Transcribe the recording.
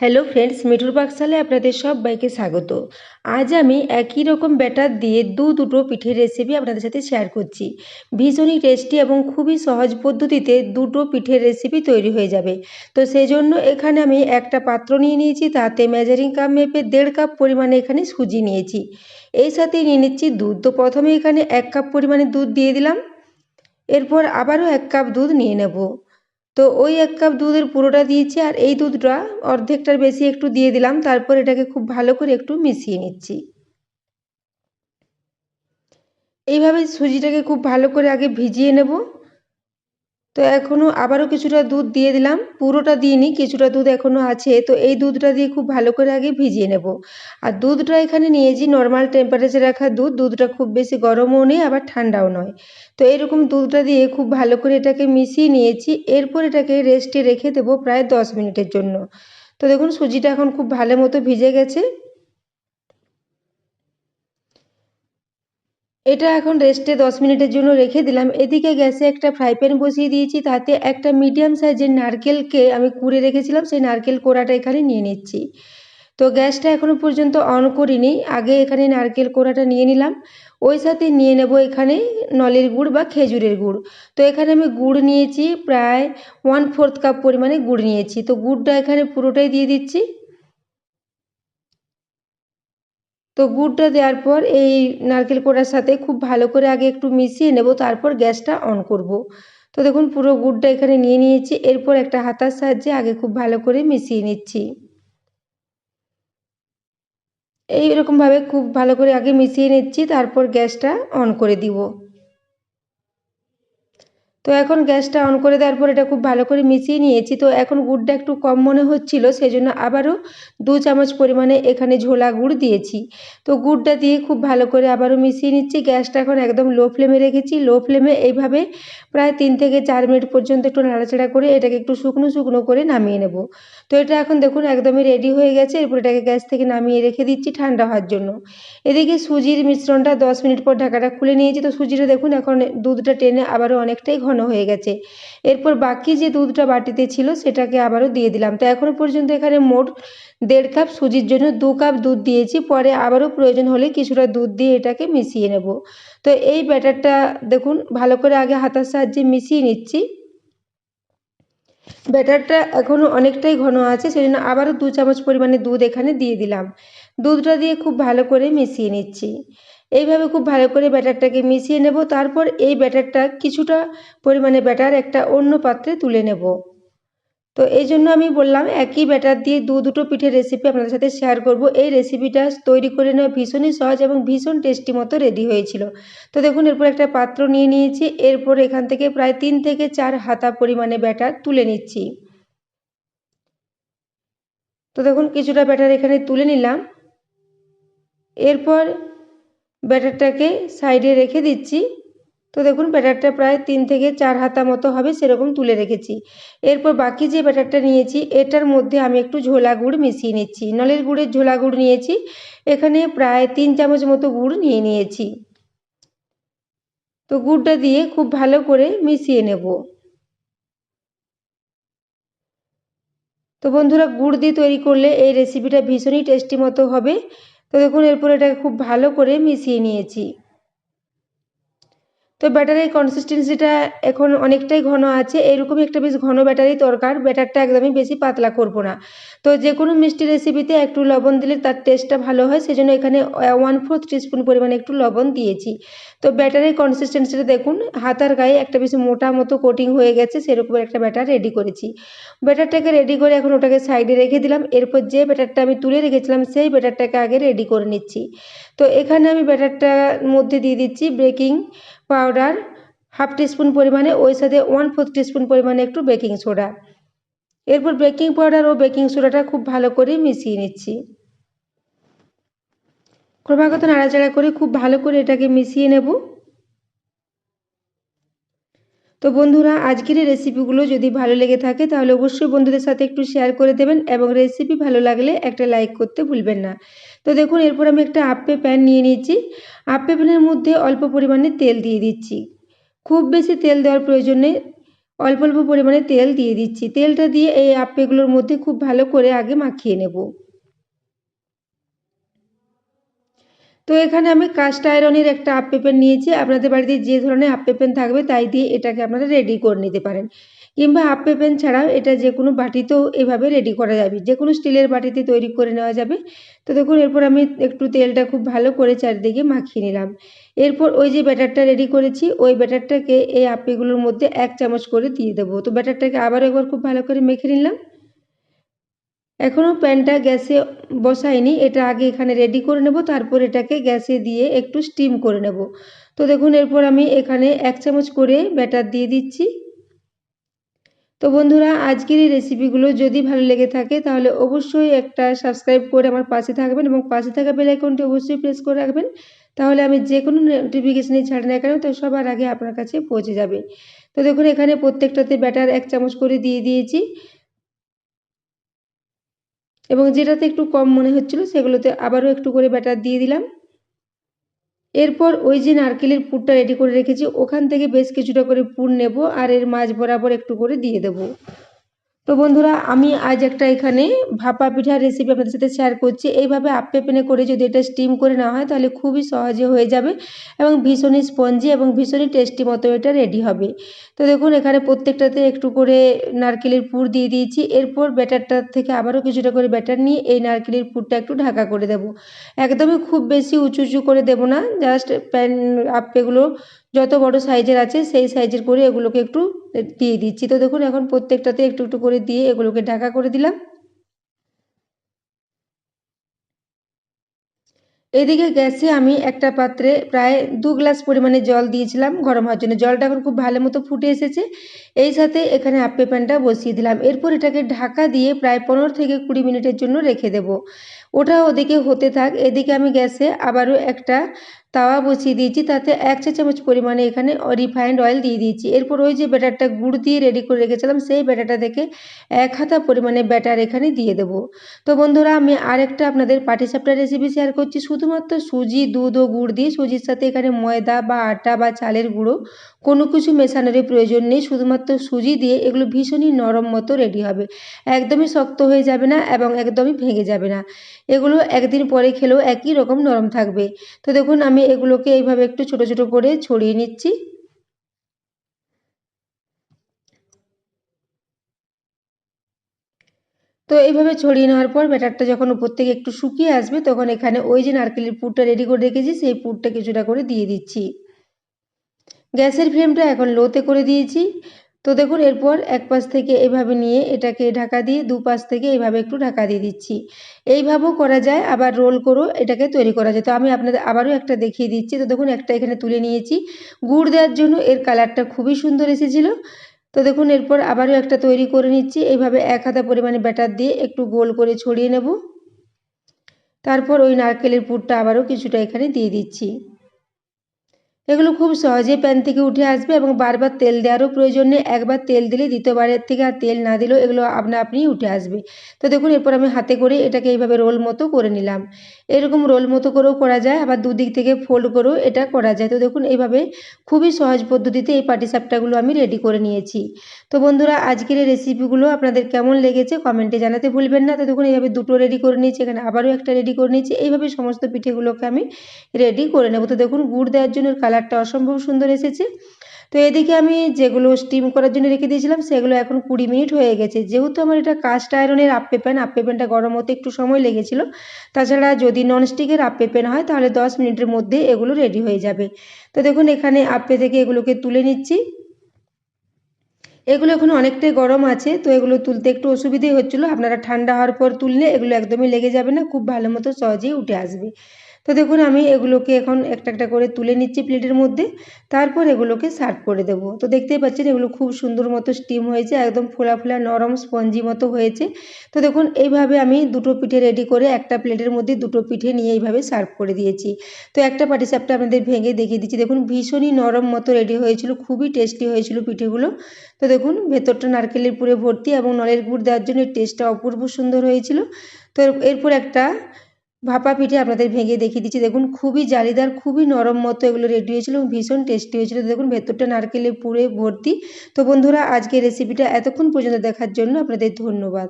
Hello friends, মিঠুর পাকশালে আপনাদের সবাইকে স্বাগত। আজ আমি একই রকম ব্যাটার দিয়ে দুটো পিঠের রেসিপি আপনাদের সাথে শেয়ার করছি। ভীষণই টেস্টি এবং খুবই সহজ পদ্ধতিতে দুটো পিঠের রেসিপি তৈরি হয়ে যাবে। তো সেই জন্য এখানে আমি একটা পাত্র নিয়ে নিয়েছি, তাতে মেজারিং কাপ মেপে 1.5 কাপ পরিমাণে এখানে সুজি নিয়েছি। এই সাথে নিয়ে নিচ্ছি দুধ। তো প্রথমে এখানে 1 কাপ পরিমাণে দুধ দিয়ে দিলাম, এরপর আবারও 1 কাপ দুধ নিয়ে নেব। তো ওই 1 কাপ দুধের পুরোটা দিয়েছি, আর এই দুধটা অর্ধেকটার বেশি একটু দিয়ে দিলাম। তারপর এটাকে খুব ভালো করে একটু মিশিয়ে নিচ্ছি। এইভাবে সুজিটাকে খুব ভালো করে আগে ভিজিয়ে নেব। তো এখনও আবারও কিছুটা দুধ দিয়ে দিলাম, পুরোটা দিইনি, কিছুটা দুধ এখনও আছে। তো এই দুধটা দিয়ে খুব ভালো করে আগে ভিজিয়ে নেব। আর দুধটা এখানে নিয়েছি নর্মাল টেম্পারেচারে রাখা দুধ। দুধটা খুব বেশি গরমও নেই আবার ঠান্ডাও নয়। তো এরকম দুধটা দিয়ে খুব ভালো করে এটাকে মিশিয়ে নিয়েছি। এরপর এটাকে রেস্টে রেখে দেবো প্রায় 10 মিনিটের জন্য। তো দেখুন সুজিটা এখন খুব ভালো মতো ভিজে গেছে। এটা এখন রেস্টে 10 মিনিটের জন্য রেখে দিলাম। এদিকে গ্যাসে একটা ফ্রাই প্যান বসিয়ে দিয়েছি, তাতে একটা মিডিয়াম সাইজের নারকেলকে আমি কুড়ে রেখেছিলাম, সেই নারকেল কোড়াটা এখানে নিয়ে নিচ্ছি। তো গ্যাসটা এখনও পর্যন্ত অন করিনি, আগে এখানে নারকেল কোড়াটা নিয়ে নিলাম। ওই সাথে নিয়ে নেব এখানে নলের গুড় বা খেজুরের গুড়। তো এখানে আমি গুড় নিয়েছি প্রায় 1/4 কাপ পরিমাণে গুড় নিয়েছি। তো গুড়টা এখানে পুরোটাই দিয়ে দিচ্ছি। তো গুড়টা দেওয়ার পর এই নারকেল কোড়ার সাথে খুব ভালো করে আগে একটু মিশিয়ে নেব, তারপর গ্যাসটা অন করব। তো দেখুন পুরো গুড়টা এখানে নিয়ে নিয়েছি, এরপর একটা হাতার সাহায্যে আগে খুব ভালো করে মিশিয়ে নিচ্ছি। এইরকমভাবে খুব ভালো করে আগে মিশিয়ে নিচ্ছি, তারপর গ্যাসটা অন করে দিব। তো এখন গ্যাসটা অন করে দেওয়ার পর এটা খুব ভালো করে মিশিয়ে নিয়েছি। তো এখন গুড়টা একটু কম মনে হচ্ছিল, সেই জন্য আবারও 2 চামচ পরিমাণে এখানে ঝোলা গুড় দিয়েছি। তো গুড়টা দিয়ে খুব ভালো করে আবারও মিশিয়ে নিচ্ছি। গ্যাসটা এখন একদম লো ফ্লেমে রেখেছি। লো ফ্লেমে এইভাবে প্রায় 3 থেকে 4 মিনিট পর্যন্ত একটু নাড়াচাড়া করে এটাকে একটু শুকনো শুকনো করে নামিয়ে নেব। তো এটা এখন দেখুন একদমই রেডি হয়ে গেছে। এরপর এটাকে গ্যাস থেকে নামিয়ে রেখে দিচ্ছি ঠান্ডা হওয়ার জন্য। এদিকে সুজির মিশ্রণটা 10 মিনিট পর ঢাকাটা খুলে নিয়েছি। তো সুজিটা দেখুন এখন দুধটা টেনে আবারও অনেকটাই ঘন হয়ে গেছে। এরপর বাকি যে দুধটা বাটিতে ছিল সেটাকে আবারও দিয়ে দিলাম। তো এখনও পর্যন্ত এখানে মোট 1.5 কাপ সুজির জন্য 2 কাপ দুধ দিয়েছি। পরে আবারও প্রয়োজন হলে কিছুটা দুধ দিয়ে এটাকে মিশিয়ে নেব। তো এই ব্যাটারটা দেখুন ভালো করে আগে হাতার সাহায্যে মিশিয়ে নিচ্ছি। ব্যাটারটা এখনও অনেকটাই ঘন আছে, সেজন্য আবারও 2 চামচ পরিমাণে দুধ এখানে দিয়ে দিলাম। দুধটা দিয়ে খুব ভালো করে মিশিয়ে নিচ্ছি। এইভাবে খুব ভালো করে ব্যাটারটাকে মিশিয়ে নেব। তারপর এই ব্যাটারটা কিছুটা পরিমাণে ব্যাটার একটা অন্য পাত্রে তুলে নেব। তো এই জন্য আমি বললাম একই ব্যাটার দিয়ে দুটো পিঠের রেসিপি আপনাদের সাথে শেয়ার করব। এই রেসিপিটা তৈরি করে নেওয়া ভীষণই সহজ এবং ভীষণ টেস্টি মতো রেডি হয়েছিল। তো দেখুন এরপর একটা পাত্র নিয়ে নিয়েছি, এরপর এখান থেকে প্রায় 3 থেকে 4 হাতা পরিমাণে ব্যাটার তুলে নিচ্ছি। তো দেখুন কিছুটা ব্যাটার এখানে তুলে নিলাম, এরপর ব্যাটারটাকে সাইডে রেখে দিচ্ছি। তো দেখুন ব্যাটারটা প্রায় 3 থেকে 4 হাতা মতো হবে সেরকম তুলে রেখেছি। এরপর বাকি যে ব্যাটারটা নিয়েছি এটার মধ্যে আমি একটু ঝোলা গুড় মিশিয়ে নিচ্ছি। নলের গুড়ের ঝোলা গুড় নিয়েছি, এখানে প্রায় 3 চামচ মতো গুড় নিয়ে নিয়েছি। তো গুড়টা দিয়ে খুব ভালো করে মিশিয়ে নেব। তো বন্ধুরা গুড় দিয়ে তৈরি করলে এই রেসিপিটা ভীষণই টেস্টি মতো হবে। তো দেখুন এরপর এটাকে খুব ভালো করে মিশিয়ে নিয়েছি। তো ব্যাটারের কনসিস্টেন্সিটা এখন অনেকটাই ঘন আছে, এরকমই একটা বেশ ঘন ব্যাটারই দরকার। ব্যাটারটা একদমই বেশি পাতলা করব না। তো যে কোনো মিষ্টি রেসিপিতে একটু লবণ দিলে তার টেস্টটা ভালো হয়, সেজন্য এখানে 1/4 টিস্পুন পরিমাণে একটু লবণ দিয়েছি। তো ব্যাটারের কনসিস্টেন্সিটা দেখুন হাতার গায়ে একটা বেশি মোটা মতো কোটিং হয়ে গেছে, সেরকম একটা ব্যাটার রেডি করেছি। ব্যাটারটাকে রেডি করে এখন ওটাকে সাইডে রেখে দিলাম। এরপর যে ব্যাটারটা আমি তুলে রেখেছিলাম সেই ব্যাটারটাকে আগে রেডি করে নিচ্ছি। তো এখানে আমি ব্যাটারটার মধ্যে দিয়ে দিচ্ছি বেকিং পাউডার 1/2 টিস্পুন পরিমাণে, ওই সাথে 1/4 টিস্পুন পরিমাণে একটু বেকিং সোডা। এরপর বেকিং পাউডার ও বেকিং সোডাটা খুব ভালো করে মিশিয়ে নিচ্ছি। ক্রমাগত নাড়াচাড়া করে খুব ভালো করে এটাকে মিশিয়ে নেব। তো বন্ধুরা আজকের এই রেসিপিগুলো যদি ভালো লেগে থাকে তাহলে অবশ্যই বন্ধুদের সাথে একটু শেয়ার করে দেবেন এবং রেসিপি ভালো লাগলে একটা লাইক করতে ভুলবেন না। তো দেখুন এরপর আমি একটা আপ্পে প্যান নিয়ে নিয়েছি। আপ্পে প্যানের মধ্যে অল্প পরিমাণে তেল দিয়ে দিচ্ছি। খুব বেশি তেল দেওয়ার প্রয়োজন নেই, অল্প অল্প পরিমাণে তেল দিয়ে দিচ্ছি। তেলটা দিয়ে এই আপ্পেগুলোর মধ্যে খুব ভালো করে আগে মাখিয়ে নেব। তো এখানে আমি কাস্ট আয়রনের একটা আপ্পে প্যান নিয়েছি। আপনাদের বাড়িতে যে ধরনের আপ্পে প্যান থাকবে তাই দিয়ে এটাকে আপনারা রেডি করে নিতে পারেন, কিংবা আপ্পে প্যান ছাড়াও এটা যে কোনো বাটিতেও এভাবে রেডি করা যাবে, যে কোনো স্টিলের বাটিতে তৈরি করে নেওয়া যাবে। তো দেখুন এরপর আমি একটু তেলটা খুব ভালো করে চারিদিকে মাখিয়ে নিলাম। এরপর ওই যে ব্যাটারটা রেডি করেছি ওই ব্যাটারটাকে এই আপ্পেগুলোর মধ্যে 1 চামচ করে দিয়ে দেবো। তো ব্যাটারটাকে আবার একবার খুব ভালো করে মেখে নিলাম। এখনও প্যানটা গ্যাসে বসাইনি, এটা আগে এখানে রেডি করে নেব, তারপর এটাকে গ্যাসে দিয়ে একটু স্টিম করে নেব। তো দেখুন এরপর আমি এখানে 1 চামচ করে ব্যাটার দিয়ে দিচ্ছি। তো বন্ধুরা আজকের এই রেসিপিগুলো যদি ভালো লেগে থাকে তাহলে অবশ্যই একটা সাবস্ক্রাইব করে আমার পাশে থাকবেন এবং পাশে থাকা বেল আইকনটি অবশ্যই প্রেস করে রাখবেন, তাহলে আমি যে কোনো নোটিফিকেশানই ছাড়ি না কেন তো সবার আগে আপনার কাছে পৌঁছে যাবে। তো দেখুন এখানে প্রত্যেকটাতে ব্যাটার 1 চামচ করে দিয়ে দিয়েছি এবং যেটাতে একটু কম মনে হচ্ছিল সেগুলোতে আবারও একটু করে ব্যাটার দিয়ে দিলাম। এরপর ওই যে নারকেলের পুরটা রেডি করে রেখেছি ওখান থেকে বেশ কিছুটা করে পুর নেব আর এর মাঝ বরাবর একটু করে দিয়ে দেব। তো বন্ধুরা আমি আজ একটা এখানে ভাপা পিঠার রেসিপি আপনাদের সাথে শেয়ার করছি। এইভাবে আপ্পে প্যানে করে যদি এটা স্টিম করে নেওয়া হয় তাহলে খুবই সহজে হয়ে যাবে এবং ভীষণই স্পঞ্জি এবং ভীষণই টেস্টি মতো এটা রেডি হবে। তো দেখুন এখানে প্রত্যেকটাতে একটু করে নারকেলের পুর দিয়ে দিয়েছি। এরপর ব্যাটারটার থেকে আবারও কিছুটা করে ব্যাটার নিয়ে এই নারকেলের পুরটা একটু ঢাকা করে দেব। একদমই খুব বেশি উঁচু উঁচু করে দেব না, জাস্ট প্যান আপ্পেগুলো যত বড় সাইজের আছে সেই সাইজের করে এগুলোকে একটু দিয়ে দিচ্ছি। তো দেখুন এখন প্রত্যেকটাতে একটু একটু করে দিয়ে এগুলোকে ঢাকা করে দিলাম। এদিকে গ্যাসে আমি একটা পাত্রে প্রায় 2 গ্লাস পরিমাণে জল দিয়েছিলাম গরম হওয়ার জন্য। জলটা এখন খুব ভালো মতো ফুটে এসেছে। এই সাথে এখানে আপ্পে প্যানটা বসিয়ে দিলাম। এরপর এটাকে ঢাকা দিয়ে প্রায় 15 থেকে 20 মিনিটের জন্য রেখে দেব। ওটা ওদিকে হতে থাক। এদিকে আমি গ্যাসে আবারও একটা তাওয়া বসিয়ে দিয়েছি, তাতে 1 চা চামচ পরিমাণে এখানে রিফাইন্ড অয়েল দিয়ে দিয়েছি। এরপর ওই যে ব্যাটারটা গুড় দিয়ে রেডি করে রেখেছিলাম সেই ব্যাটারটা থেকে 1 হাতা পরিমাণে ব্যাটার এখানে দিয়ে দেব। তো বন্ধুরা আমি আরেকটা আপনাদের পাটিসাপটা রেসিপি শেয়ার করছি, শুধুমাত্র সুজি, দুধ ও গুড় দিয়ে। সুজির সাথে এখানে ময়দা বা আটা বা চালের গুঁড়ো কোনো কিছু মেশানোরই প্রয়োজন নেই, শুধুমাত্র সুজি দিয়ে এগুলো ভীষণই নরম মতো রেডি হবে। একদমই শক্ত হয়ে যাবে না এবং একদমই ভেঙে যাবে না। এগুলো একদিন পরে খেলেও একই রকম নরম থাকবে। তো দেখুন আমি এগুলোকে এইভাবে একটু ছোট ছোট করে ছড়িয়ে নিচ্ছি। তো এইভাবে ছড়িয়ে নেওয়ার পর ব্যাটারটা যখন উপর থেকে একটু শুকিয়ে আসবে তখন এখানে ওই যে নারকেলের পুরটা রেডি করে রেখেছি সেই পুরটা কিছুটা করে দিয়ে দিচ্ছি। গ্যাসের ফ্লেমটা এখন লোতে করে দিয়েছি। তো দেখুন এরপর এক পাশ থেকে এভাবে নিয়ে এটাকে ঢাকা দিয়ে দুপাশ থেকে এইভাবে একটু ঢাকা দিয়ে দিচ্ছি। এইভাবেও করা যায়, আবার রোল করেও এটাকে তৈরি করা যায়। তো আমি আপনাদের আবারও একটা দেখিয়ে দিচ্ছি। তো দেখুন একটা এখানে তুলে নিয়েছি। গুড় দেওয়ার জন্য এর কালারটা খুবই সুন্দর এসেছিল। তো দেখুন এরপর আবারও একটা তৈরি করে নিচ্ছি। এইভাবে 1 হাতা পরিমাণে ব্যাটার দিয়ে একটু গোল করে ছড়িয়ে নেব। তারপর ওই নারকেলের পুরটা আবারও কিছুটা এখানে দিয়ে দিচ্ছি। এগুলো খুব সহজেই প্যান থেকে উঠে আসবে এবং বারবার তেল দেওয়ারও প্রয়োজন নেই। একবার তেল দিলে দ্বিতীয়বারের থেকে আর তেল না দিলেও এগুলো আপনা আপনিই উঠে আসবে। তো দেখুন এরপর আমি হাতে করে এটাকে এইভাবে রোল মতো করে নিলাম। এরকম রোল মতো করেও করা যায়, আবার দুদিক থেকে ফোল্ড করেও এটা করা যায়। তো দেখুন এইভাবে খুবই সহজ পদ্ধতিতে এই পাটিসাপটাগুলো আমি রেডি করে নিয়েছি। তো বন্ধুরা আজকের এই রেসিপিগুলো আপনাদের কেমন লেগেছে কমেন্টে জানাতে ভুলবেন না। তো দেখুন এইভাবে দুটো রেডি করে নিয়েছি, এখানে আবারও একটা রেডি করে নিয়েছি। এইভাবে সমস্ত পিঠেগুলোকে আমি রেডি করে নেব। তো দেখুন গুড় দেওয়ার জন্য কালারটা অসম্ভব সুন্দর এসেছে। তো এদিকে আমি যেগুলো স্টিম করার জন্য রেখে দিয়েছিলাম সেগুলো এখন 20 মিনিট হয়ে গেছে। যেহেতু আমার এটা কাস্ট আয়রনের আপ্পে প্যানটা গরম হতে একটু সময় লেগেছিল। তাছাড়া যদি ননস্টিকের আপ্পে প্যান হয় তাহলে 10 মিনিটের মধ্যে এগুলো রেডি হয়ে যাবে। তো দেখুন এখানে আপ্পে থেকে এগুলোকে তুলে নিচ্ছি। এগুলো এখন অনেকটাই গরম আছে, তো এগুলো তুলতে একটু অসুবিধেই হচ্ছিলো। আপনারা ঠান্ডা হওয়ার পর তুললে এগুলো একদমই লেগে যাবে না, খুব ভালো মতো সহজেই উঠে আসবে। তো দেখুন আমি এগুলোকে এখন একটা একটা করে তুলে নিচ্ছি প্লেটের মধ্যে, তারপর এগুলোকে সার্ভ করে দেবো। তো দেখতেই পাচ্ছেন এগুলো খুব সুন্দর মতো স্টিম হয়েছে, একদম ফোলা ফোলা নরম স্পঞ্জি মতো হয়েছে। তো দেখুন এইভাবে আমি দুটো পিঠে রেডি করে একটা প্লেটের মধ্যে দুটো পিঠে নিয়ে এইভাবে সার্ভ করে দিয়েছি। তো একটা পাটিসাপটা আপনাদের ভেঙে দেখিয়ে দিচ্ছি। দেখুন ভীষণই নরম মতো রেডি হয়েছিল, খুবই টেস্টি হয়েছিল পিঠেগুলো। তো দেখুন ভেতরটা নারকেলের পুরে ভর্তি এবং নলের গুড় দেওয়ার জন্য টেস্টটা অপূর্ব সুন্দর হয়েছিল। তো এরপর একটা ভাপা পিঠে আপনাদের ভেঙে দেখিয়ে দিচ্ছি। দেখুন খুবই জালিদার, খুবই নরম মতো এগুলো রেডি হয়েছিল এবং ভীষণ টেস্টি হয়েছিল। দেখুন ভেতরটা নারকেলে পুরে ভর্তি। তো বন্ধুরা আজকের রেসিপিটা এতক্ষণ পর্যন্ত দেখার জন্য আপনাদের ধন্যবাদ।